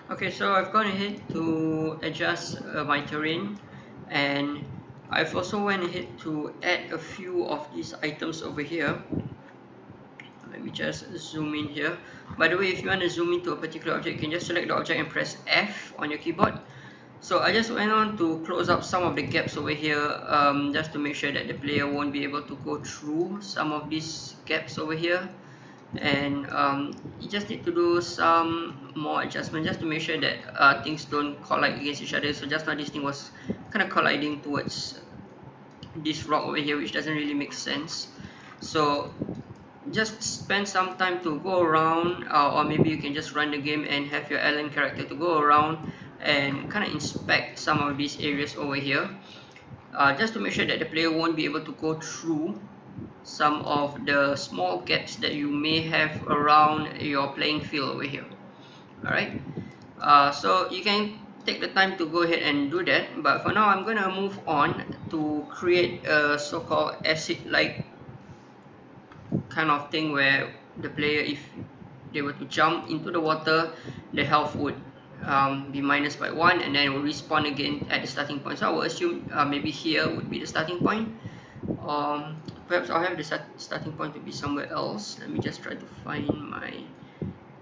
Okay, so I've gone ahead to adjust my terrain, and I've also went ahead to add a few of these items over here. Let me just zoom in here. By the way, if you want to zoom into a particular object, you can just select the object and press F on your keyboard. So I just went on to close up some of the gaps over here, just to make sure that the player won't be able to go through some of these gaps over here. And you just need to do some more adjustment just to make sure that things don't collide against each other. So just now this thing was kind of colliding towards this rock over here, which doesn't really make sense. So just spend some time to go around, or maybe you can just run the game and have your Alan character to go around and kind of inspect some of these areas over here, just to make sure that the player won't be able to go through some of the small gaps that you may have around your playing field over here. Alright, so you can take the time to go ahead and do that, but for now I'm going to move on to create a so-called acid-like kind of thing where the player, if they were to jump into the water, the health would be minus by 1, and then it will respawn again at the starting point. So I will assume maybe here would be the starting point. Perhaps I'll have the starting point to be somewhere else. Let me just try to find my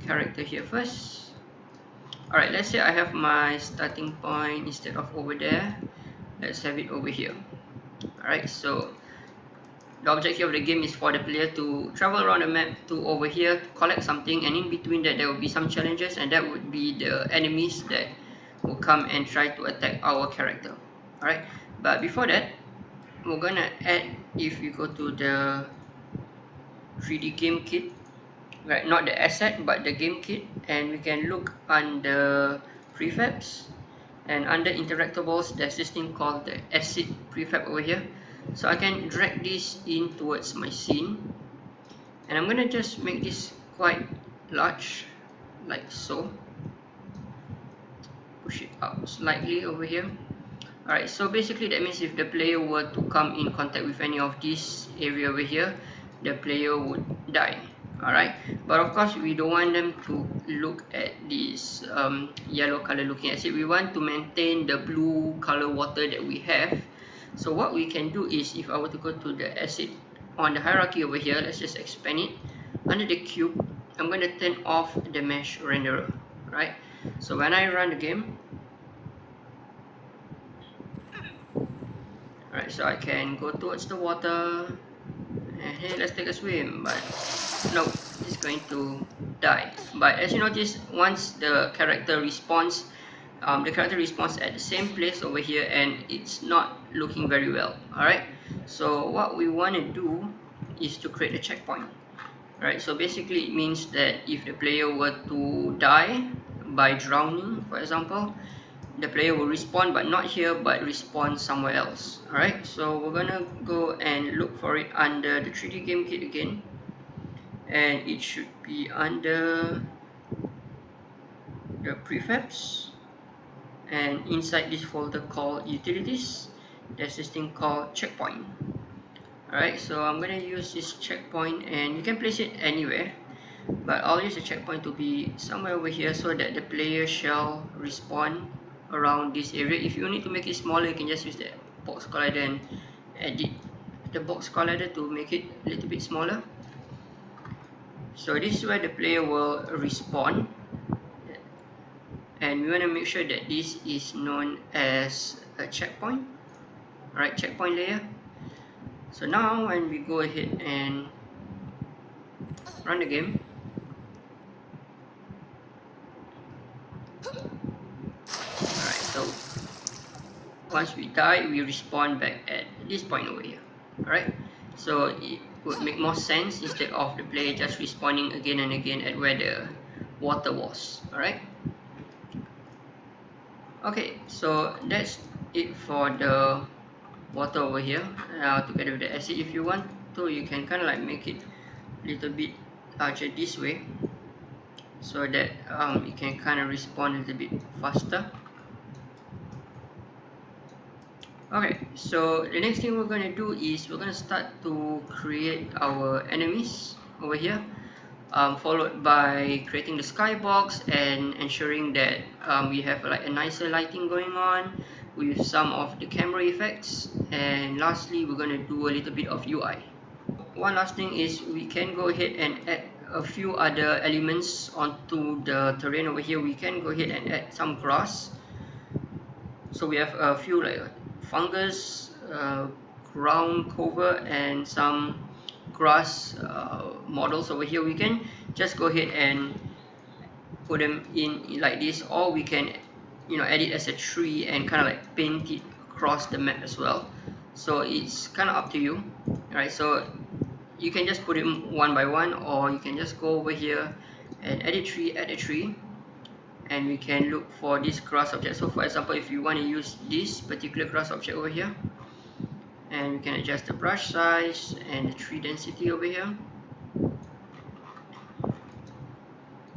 character here first. Alright, let's say I have my starting point instead of over there. Let's have it over here. Alright, so the objective of the game is for the player to travel around the map to over here to collect something, and in between that there will be some challenges, and that would be the enemies that will come and try to attack our character. Alright, but before that, we're gonna add, if you go to the 3D game kit, right, not the asset but the game kit, and we can look under prefabs, and under interactables there's this thing called the acid prefab over here. So I can drag this in towards my scene, and I'm gonna just make this quite large, like so. Push it up slightly over here. Alright, so basically that means if the player were to come in contact with any of this area over here, the player would die. Alright, but of course we don't want them to look at this yellow color looking acid. We want to maintain the blue color water that we have. So what we can do is, if I were to go to the acid on the hierarchy over here, let's just expand it. Under the cube, I'm going to turn off the mesh renderer. Right, so when I run the game, alright, so I can go towards the water and hey, let's take a swim, but no, it's going to die. But as you notice, once the character respawns, at the same place over here, and it's not looking very well. Alright, so what we want to do is to create a checkpoint. Alright, so basically it means that if the player were to die by drowning, for example, the player will respawn, but not here, but respawn somewhere else. Alright, so we're gonna go and look for it under the 3D game kit again, and it should be under the prefabs, and inside this folder called utilities, there's this thing called checkpoint. Alright, so I'm gonna use this checkpoint, and you can place it anywhere, but I'll use the checkpoint to be somewhere over here so that the player shall respawn around this area. If you need to make it smaller, you can just use the box collider and edit the box collider to make it a little bit smaller. So this is where the player will respawn, and we want to make sure that this is known as a checkpoint. Alright, checkpoint layer. So now when we go ahead and run the game, alright, so once we die, we respawn back at this point over here. Alright, so it would make more sense instead of the player just respawning again and again at where the water was. Alright, okay, so that's it for the water over here. Together with the acid, if you want to, you can kind of like make it a little bit larger this way, so that it can kind of respawn a little bit faster. Okay, so the next thing we're going to do is we're going to start to create our enemies over here. followed by creating the skybox and ensuring that we have like a nicer lighting going on with some of the camera effects, and lastly we're going to do a little bit of UI. One last thing is we can go ahead and add a few other elements onto the terrain over here. We can go ahead and add some grass. So we have a few like fungus, ground cover, and some grass models over here. We can just go ahead and put them in like this, or we can add it as a tree and kind of like paint it across the map as well. So it's kind of up to you. Alright, so you can just put them one by one, or you can just go over here and add a tree, and we can look for this grass object. So for example, if you want to use this particular grass object over here, and we can adjust the brush size and the tree density over here.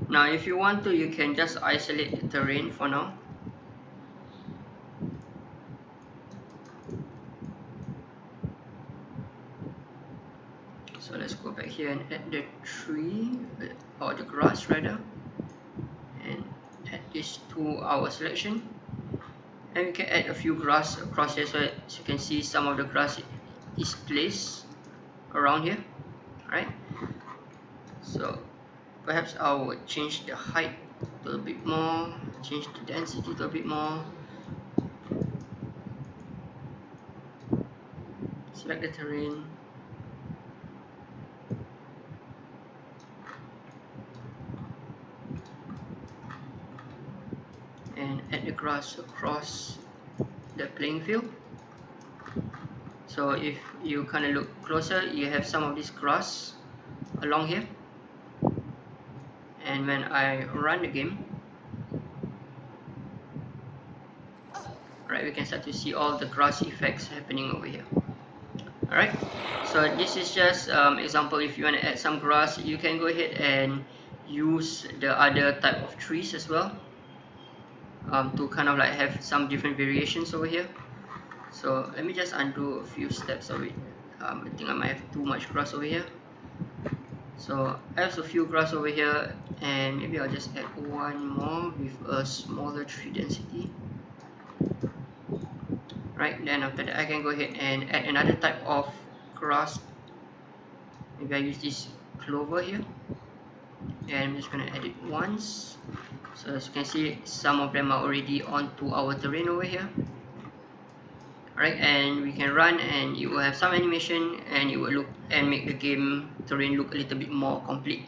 Now if you want to, you can just isolate the terrain for now. So let's go back here and add the tree, or the grass rather, and add this to our selection. And we can add a few grass across here, so as you can see some of the grass is placed around here. Alright, so perhaps I would change the height to a bit more, change the density to a bit more, select the terrain, and add the grass across the playing field. So if you kind of look closer, you have some of this grass along here, and when I run the game, right, we can start to see all the grass effects happening over here. Alright, so this is just example. If you want to add some grass, you can go ahead and use the other type of trees as well, to kind of like have some different variations over here. So let me just undo a few steps of it. I think I might have too much grass over here. So I have a few grass over here, and maybe I'll just add one more with a smaller tree density. Right, then after that I can go ahead and add another type of grass. Maybe I use this clover here, and I'm just going to add it once. So as you can see, some of them are already onto our terrain over here. Alright, and we can run, and it will have some animation, and it will look and make the game terrain look a little bit more complete.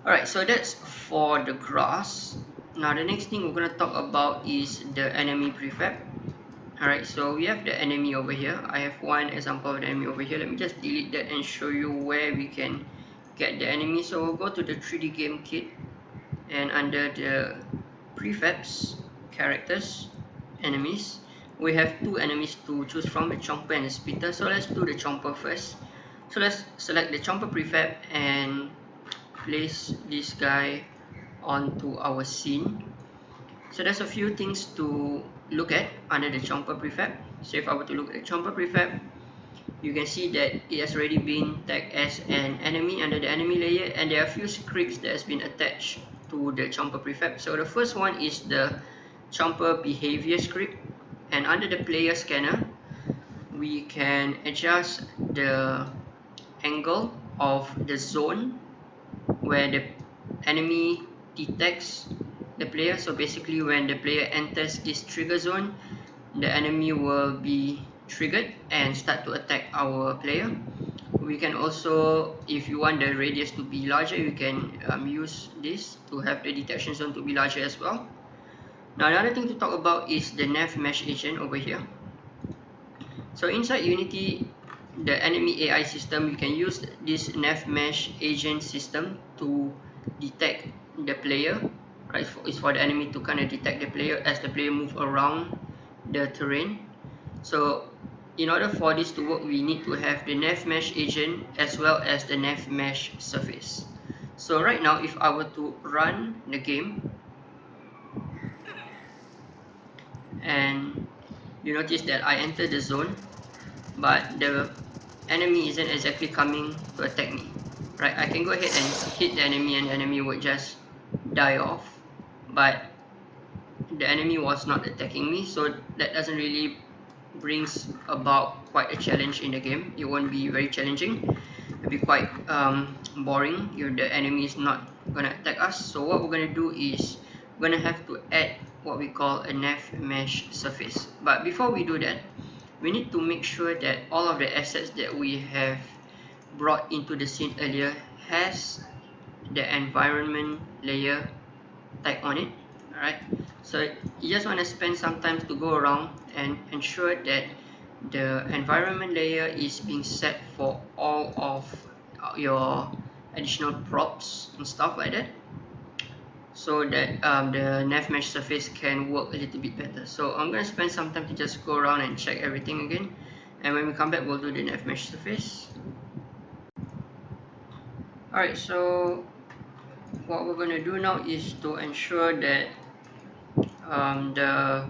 Alright, so that's for the grass. Now the next thing we're going to talk about is the enemy prefab. Alright, so we have the enemy over here. I have one example of the enemy over here. Let me just delete that and show you where we can get the enemy. So we'll go to the 3D game kit, and under the prefabs, characters, enemies, we have two enemies to choose from, the chomper and the spitter. So let's do the chomper first. So let's select the chomper prefab and place this guy onto our scene. So there's a few things to look at under the chomper prefab. So if I were to look at the chomper prefab, you can see that it has already been tagged as an enemy under the enemy layer, and there are a few scripts that has been attached to the chomper prefab. So the first one is the chomper behavior script, and under the player scanner we can adjust the angle of the zone where the enemy detects the player. So basically when the player enters this trigger zone, the enemy will be triggered and start to attack our player. We can also, if you want the radius to be larger, you can use this to have the detection zone to be larger as well. Now another thing to talk about is the nav mesh agent over here. So inside Unity, the enemy AI system, you can use this nav mesh agent system to detect the player. Right, it's for the enemy to kind of detect the player as the player move around the terrain. So in order for this to work, we need to have the nav mesh agent as well as the nav mesh surface. So right now, if I were to run the game, and you notice that I enter the zone, but the enemy isn't exactly coming to attack me, right? I can go ahead and hit the enemy and the enemy would just die off, but the enemy was not attacking me, so that doesn't really brings about quite a challenge in the game. It won't be very challenging. It'll be quite boring if the enemy is not gonna attack us. So what we're gonna do is we're gonna have to add what we call a nav mesh surface. But before we do that, we need to make sure that all of the assets that we have brought into the scene earlier has the environment layer tag on it. Alright, so you just want to spend some time to go around and ensure that the environment layer is being set for all of your additional props and stuff like that, so that the nav mesh surface can work a little bit better. So I'm going to spend some time to just go around and check everything again, and when we come back we'll do the nav mesh surface. Alright, so what we're going to do now is to ensure that the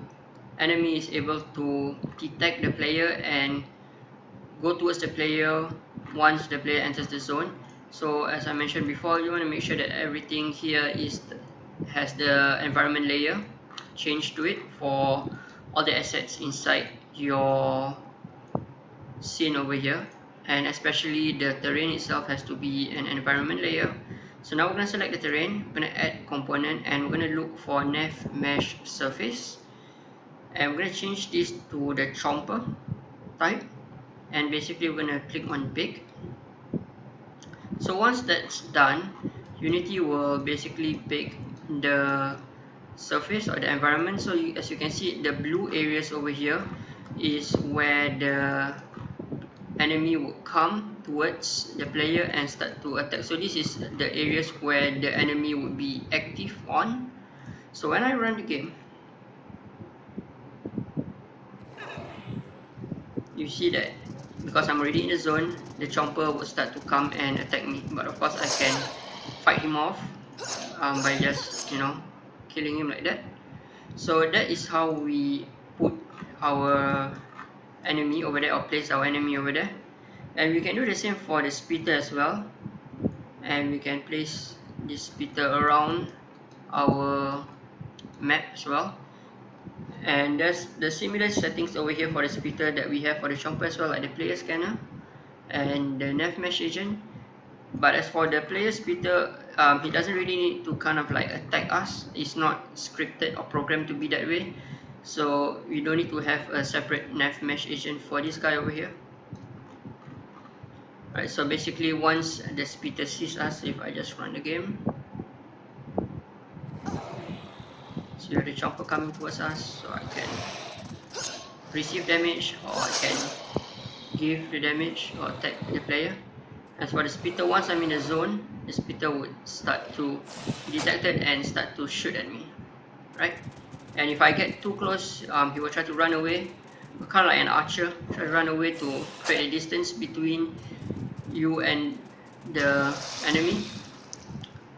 enemy is able to detect the player and go towards the player once the player enters the zone. So as I mentioned before, you want to make sure that everything here has the environment layer changed to it for all the assets inside your scene over here, and especially the terrain itself has to be an environment layer. So now we're going to select the terrain, we're going to add component, and we're going to look for nav mesh surface, and we're going to change this to the chomper type, and basically we're going to click on bake. So once that's done, Unity will basically bake the surface or the environment. So as you can see, the blue areas over here is where the enemy would come towards the player and start to attack. So this is the areas where the enemy would be active on. So when I run the game, you see that because I'm already in the zone, the chomper would start to come and attack me. But of course I can fight him off by just, killing him like that. So that is how we put our enemy over there, or place our enemy over there. And we can do the same for the splitter as well, and we can place this splitter around our map as well. And there's the similar settings over here for the splitter that we have for the chomper as well, like the player scanner and the nav mesh agent. But as for the player splitter, he doesn't really need to kind of like attack us. It's not scripted or programmed to be that way, so we don't need to have a separate nav mesh agent for this guy over here. Right, so basically once the splitter sees us, if I just run the game, so you have the chomper coming towards us, so I can receive damage, or I can give the damage or attack the player. As for the splitter, once I'm in the zone, the splitter would start to detect it and start to shoot at me, right? And if I get too close, he will try to run away, kind of like an archer, try to run away to create a distance between you and the enemy,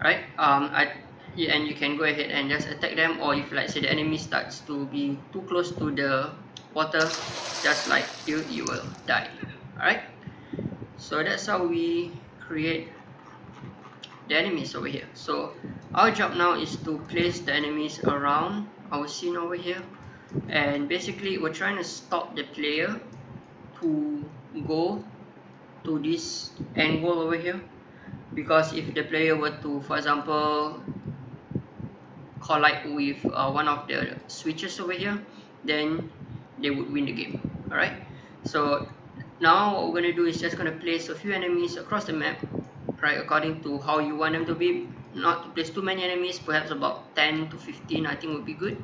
right? And you can go ahead and just attack them, or if like say the enemy starts to be too close to the water, just like you will die. Alright, so that's how we create the enemies over here. So our job now is to place the enemies around our scene over here, and basically we're trying to stop the player to go to this angle over here, because if the player were to, for example, collide with one of the switches over here, then they would win the game. Alright, so now what we're going to do is just going to place a few enemies across the map, right, according to how you want them to be. Not to place too many enemies, perhaps about 10 to 15 I think would be good.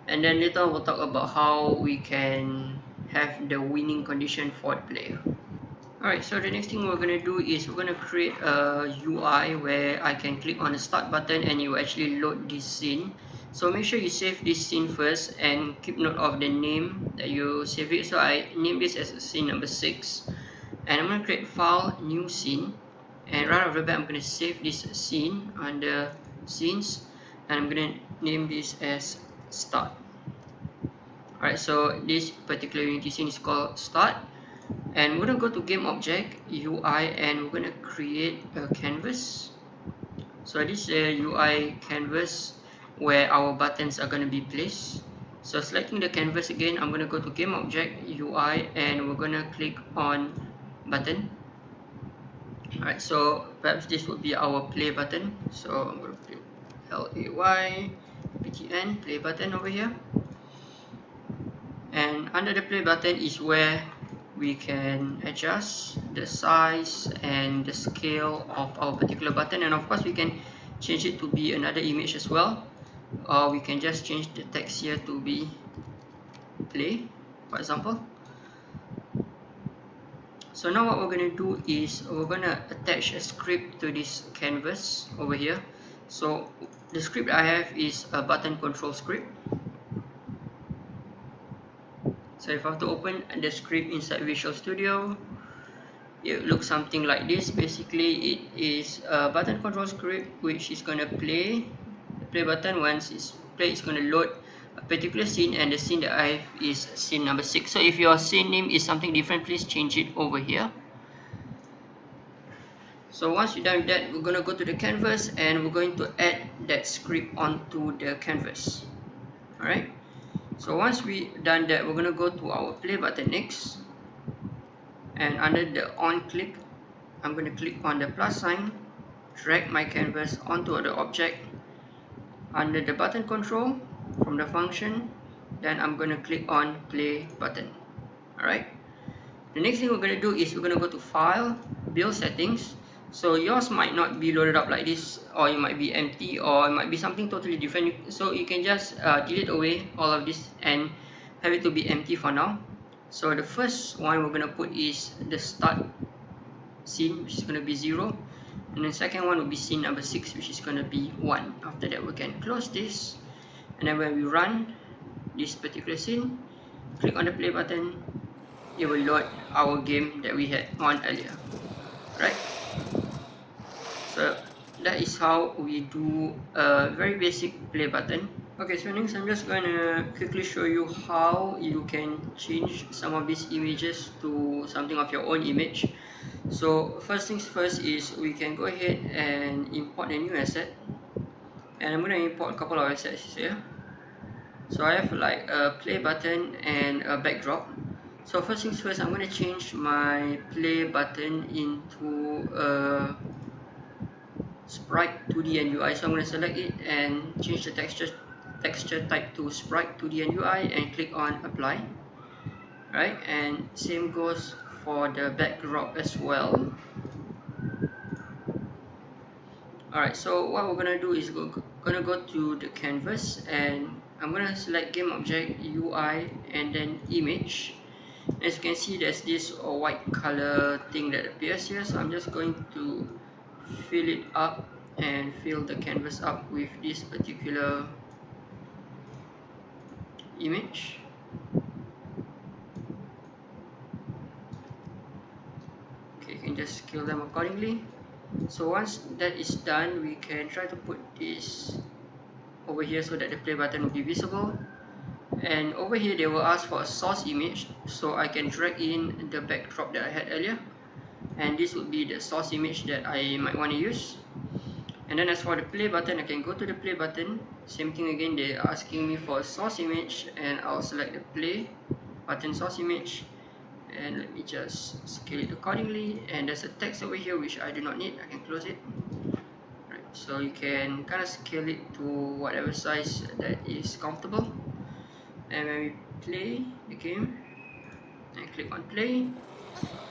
And then later on we'll talk about how we can have the winning condition for the player. Alright, so the next thing we're going to do is we're going to create a UI where I can click on the start button and it will actually load this scene. So make sure you save this scene first and keep note of the name that you save it. So I name this as scene number 6, and I'm going to create file, new scene, and right off the bat I'm going to save this scene under scenes, and I'm going to name this as start. Alright, so this particular Unity scene is called start. And we're gonna go to game object UI, and we're gonna create a canvas. So this is a UI canvas where our buttons are gonna be placed. So selecting the canvas again, I'm gonna go to game object UI, and we're gonna click on button. Alright, so perhaps this would be our play button. So I'm gonna put LAY play button over here. And under the play button is where we can adjust the size and the scale of our particular button, and of course we can change it to be another image as well, or we can just change the text here to be play, for example. So now what we're going to do is we're going to attach a script to this canvas over here. So the script I have is a button control script. So if I have to open the script inside Visual Studio, it looks something like this. Basically, it is a button control script which is going to play the play button. Once it's played, it's going to load a particular scene, and the scene that I have is scene number 6. So if your scene name is something different, please change it over here. So once you're done with that, we're going to go to the canvas, and we're going to add that script onto the canvas. Alright, so once we've done that, we're going to go to our play button next, and under the on click, I'm going to click on the plus sign, drag my canvas onto the object. Under the button control from the function, then I'm going to click on play button. Alright, the next thing we're going to do is we're going to go to file, build settings. So yours might not be loaded up like this, or it might be empty, or it might be something totally different. So you can just delete away all of this and have it to be empty for now. So the first one we're going to put is the start scene, which is going to be 0, and the second one will be scene number 6, which is going to be 1. After that, we can close this, and then when we run this particular scene, click on the play button, it will load our game that we had on earlier. Right, so that is how we do a very basic play button. Okay, so next I'm just going to quickly show you how you can change some of these images to something of your own image. So first things first is we can go ahead and import a new asset, and I'm going to import a couple of assets here. So I have like a play button and a backdrop. So first things first, I'm going to change my play button into a sprite 2D and UI. So I'm going to select it and change the texture type to sprite 2D and UI, and click on apply. Right, and same goes for the backdrop as well. Alright, so what we're gonna do is we're gonna go to the canvas, and I'm gonna select game object UI and then image. As you can see, there's this white color thing that appears here, so I'm just going to fill it up and fill the canvas up with this particular image. Okay, you can just scale them accordingly. So once that is done, we can try to put this over here so that the play button will be visible. And over here they will ask for a source image, so I can drag in the backdrop that I had earlier, and this would be the source image that I might want to use. And then as for the play button, I can go to the play button, same thing again, they're asking me for a source image, and I'll select the play button source image, and let me just scale it accordingly. And there's a text over here which I do not need, I can close it. Right, so you can kind of scale it to whatever size that is comfortable. And when we play the game and click on play,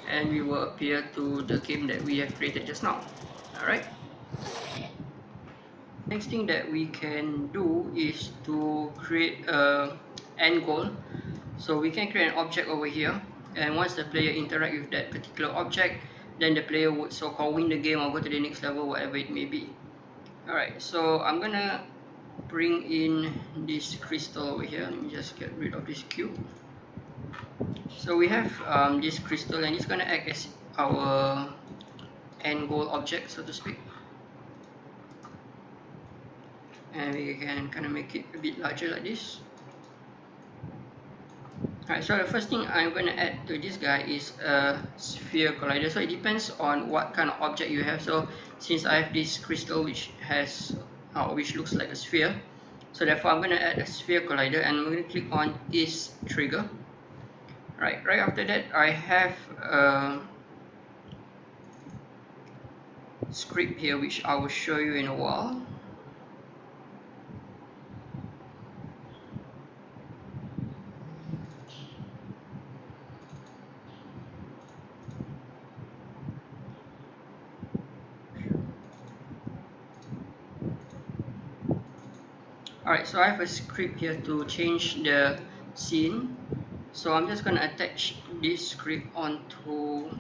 and we will appear to the game that we have created just now. Alright, next thing that we can do is to create a end goal. So we can create an object over here, and once the player interact with that particular object, then the player would so-called win the game or go to the next level, whatever it may be. Alright, so I'm gonna bring in this crystal over here. Let me just get rid of this cube. So we have this crystal, and it's going to act as our end goal object, so to speak. And we can kind of make it a bit larger like this. Alright, so the first thing I'm going to add to this guy is a sphere collider. So it depends on what kind of object you have. So since I have this crystal which has which looks like a sphere, so therefore I'm going to add a sphere collider, and I'm going to click on is trigger. Right after that, I have a script here which I will show you in a while. Alright, so I have a script here to change the scene. So I'm just going to attach this script onto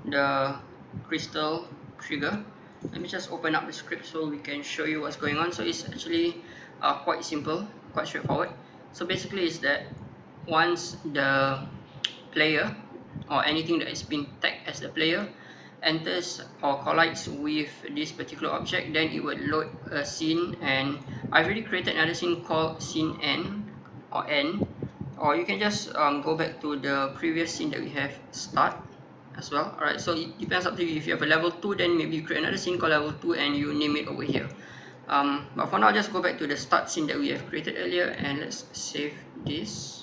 the crystal trigger. Let me just open up the script so we can show you what's going on. So it's actually quite simple, quite straightforward. So basically is that once the player or anything that is being tagged as the player enters or collides with this particular object, then it will load a scene, and I've already created another scene called scene N, or you can just go back to the previous scene that we have start as well. Alright, so it depends up to you. If you have a level 2, then maybe you create another scene called level 2 and you name it over here. But for now, just go back to the start scene that we have created earlier, and let's save this.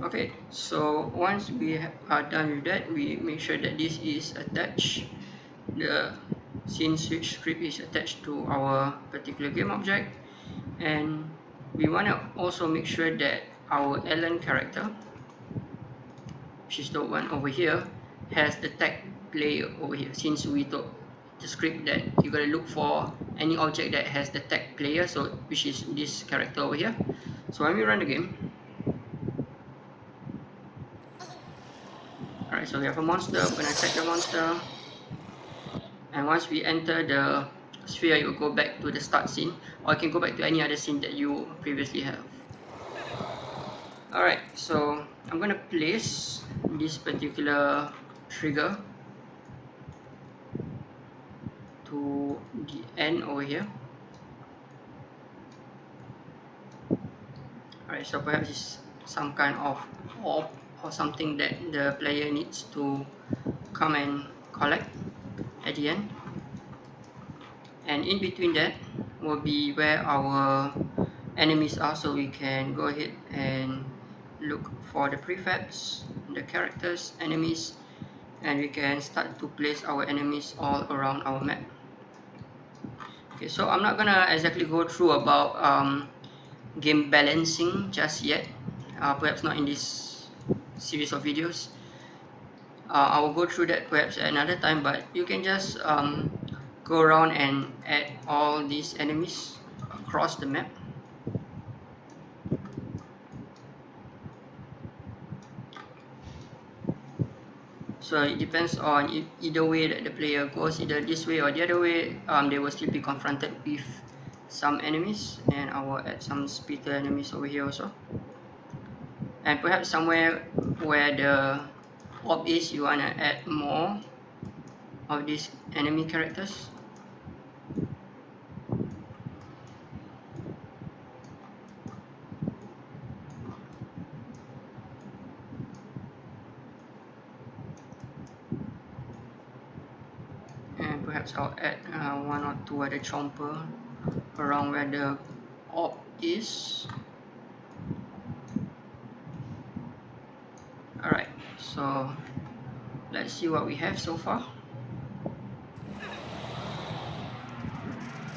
Okay, so once we are done with that, we make sure that this is attached. The scene switch script is attached to our particular game object, and we want to also make sure that our Allen character, which is the one over here, has the tag player over here, since we told the script that you gotta look for any object that has the tag player, so which is this character over here. So when we run the game, alright, so we have a monster. We're gonna attack the monster, and once we enter the sphere, you will go back to the start scene, or you can go back to any other scene that you previously have. Alright, so I'm gonna place this particular trigger to the end over here. Alright, so perhaps it's some kind of orb or something that the player needs to come and collect at the end. And in between that will be where our enemies are, so we can go ahead and look for the prefabs, the characters, enemies, and we can start to place our enemies all around our map. Okay, so I'm not gonna exactly go through about game balancing just yet, perhaps not in this series of videos. I will go through that perhaps at another time, but you can just go around and add all these enemies across the map. So it depends on either way that the player goes, either this way or the other way, they will still be confronted with some enemies, and I will add some splitter enemies over here also. And perhaps somewhere where the orb is, you want to add more of these enemy characters. And perhaps I'll add one or two other chomper around where the orb is. Alright, so let's see what we have so far.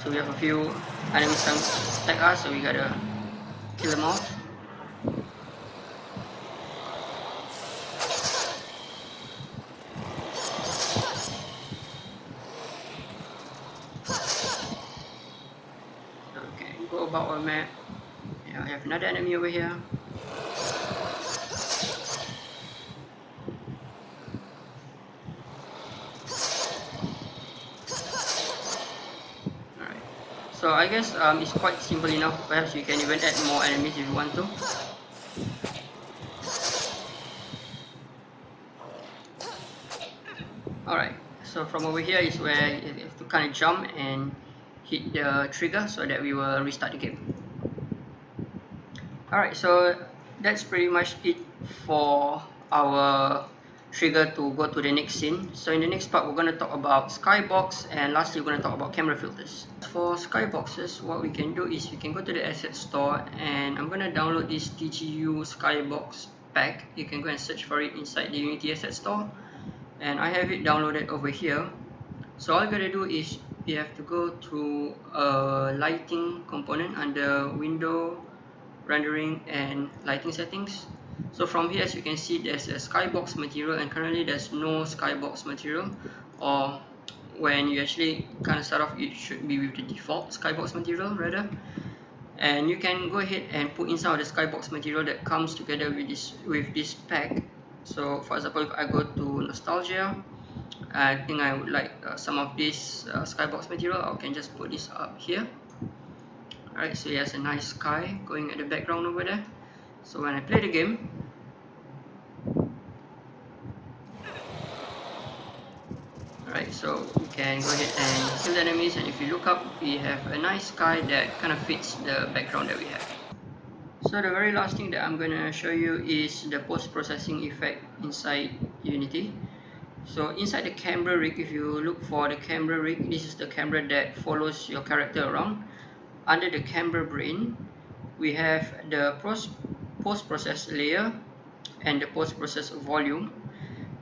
So we have a few enemies attack us, so we gotta kill them off. Okay, go about our map. Yeah, I have another enemy over here. So I guess it's quite simple enough. Perhaps you can even add more enemies if you want to. Alright, so from over here is where you have to kind of jump and hit the trigger so that we will restart the game. Alright, so that's pretty much it for our trigger to go to the next scene. So in the next part, we're going to talk about Skybox, and lastly we're going to talk about camera filters. For Skyboxes, what we can do is we can go to the asset store, and I'm going to download this TGU Skybox pack. You can go and search for it inside the Unity asset store, and I have it downloaded over here. So all you gotta do is you have to go to a lighting component under window, rendering and lighting settings. So from here, as you can see, there's a Skybox material, and currently there's no Skybox material, or when you actually kind of start off, it should be with the default Skybox material rather. And you can go ahead and put in some of the Skybox material that comes together with this pack. So for example, if I go to Nostalgia, I think I would like some of this Skybox material. I can just put this up here. Alright, so it has a nice sky going at the background over there. So when I play the game, alright, so we can go ahead and kill the enemies, and if you look up, we have a nice sky that kind of fits the background that we have. So the very last thing that I'm going to show you is the post-processing effect inside Unity. So inside the camera rig, if you look for the camera rig, this is the camera that follows your character around. Under the camera brain, we have the post-process layer and the post-process volume.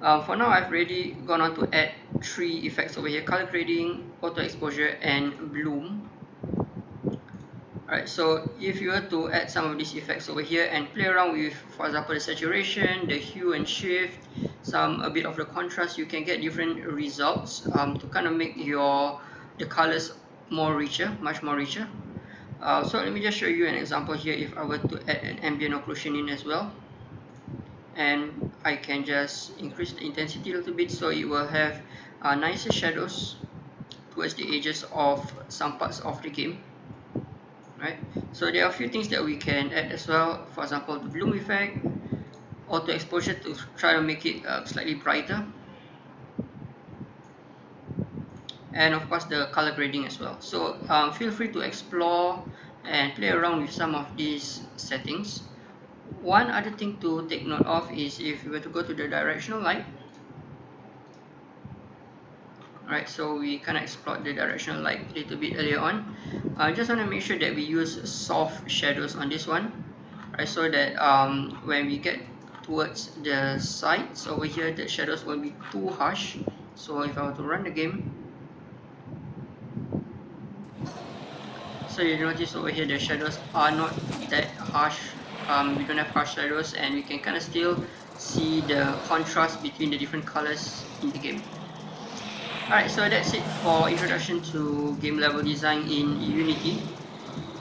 For now, I've already gone on to add 3 effects over here: color grading, auto exposure and bloom. Alright, so if you were to add some of these effects over here and play around with, for example, the saturation, the hue and shift, a bit of the contrast, you can get different results to kind of make the colors more richer, much more richer. So let me just show you an example here. If I were to add an ambient occlusion in as well, and I can just increase the intensity a little bit, so it will have nicer shadows towards the edges of some parts of the game. Right, so there are a few things that we can add as well. For example, the bloom effect, auto exposure to try to make it slightly brighter, and of course the color grading as well. So feel free to explore and play around with some of these settings. One other thing to take note of is if you were to go to the directional light. Alright, so we kind of explored the directional light a little bit earlier on. I just want to make sure that we use soft shadows on this one, right, so that when we get towards the sides over here, the shadows won't be too harsh. So if I were to run the game, so you notice over here the shadows are not that harsh. We don't have harsh shadows, and we can kind of still see the contrast between the different colors in the game. Alright, so that's it for introduction to game level design in Unity.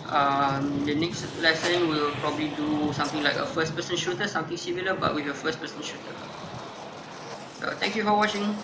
The next lesson we'll probably do something like a first-person shooter, something similar but with a first-person shooter. So thank you for watching.